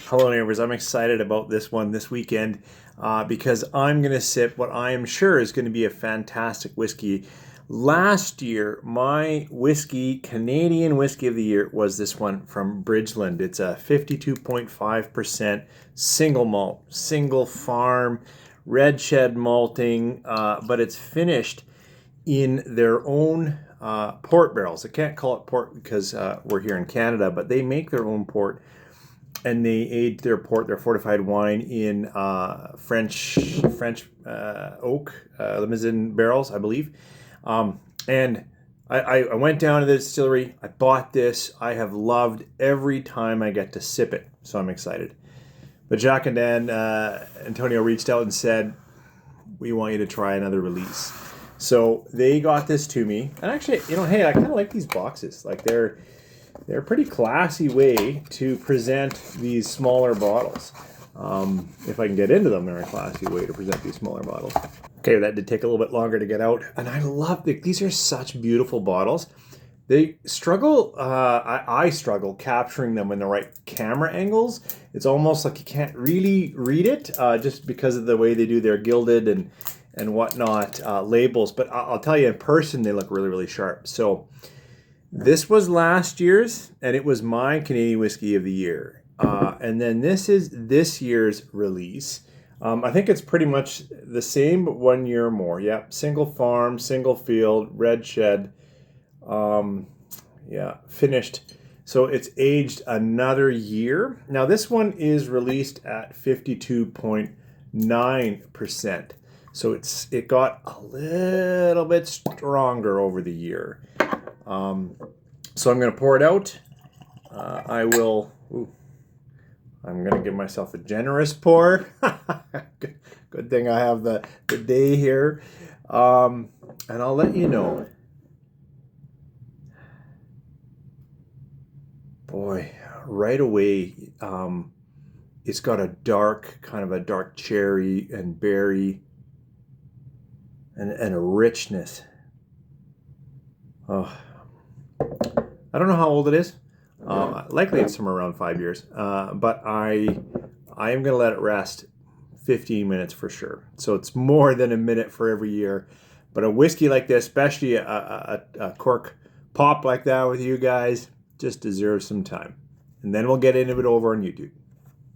Hello neighbors, I'm excited about this one this weekend because I'm going to sip what I am sure is going to be a fantastic whiskey. Last year, my Canadian whiskey of the year was this one from Bridgeland. It's a 52.5% single malt, single farm, red shed malting, but it's finished in their own port barrels. I can't call it port because we're here in Canada, but they make their own port. And they age their fortified wine in French oak Limousin barrels, I believe. And I went down to the distillery. I bought this. I have loved every time I get to sip it, so I'm excited. But Jack and Dan, Antonio reached out and said, "We want you to try another release." So they got this to me, and actually, hey, I kind of like these boxes. Like they're a pretty classy way to present these smaller bottles. If I can get into them, they're a classy way to present these smaller bottles. Okay, that did take a little bit longer to get out. And I love it. These are such beautiful bottles. They struggle, I struggle capturing them in the right camera angles. It's almost like you can't really read it just because of the way they do their gilded and whatnot labels. But I'll tell you, in person, they look really, really sharp. So this was last year's, and it was my Canadian whiskey of the year. And then this is this year's release. I think it's pretty much the same, but 1 year more. Yep, single farm, single field, red shed. Finished. So it's aged another year. Now this one is released at 52.9%. So it got a little bit stronger over the year. So I'm going to pour it out. I'm going to give myself a generous pour. Good thing I have the day here. And I'll let you know. Boy, right away, it's got a dark cherry and berry and a richness. Oh, I don't know how old it is. Likely it's somewhere around 5 years. But I am going to let it rest 15 minutes for sure. So it's more than a minute for every year. But a whiskey like this, especially a cork pop like that with you guys, just deserves some time. And then we'll get into it over on YouTube.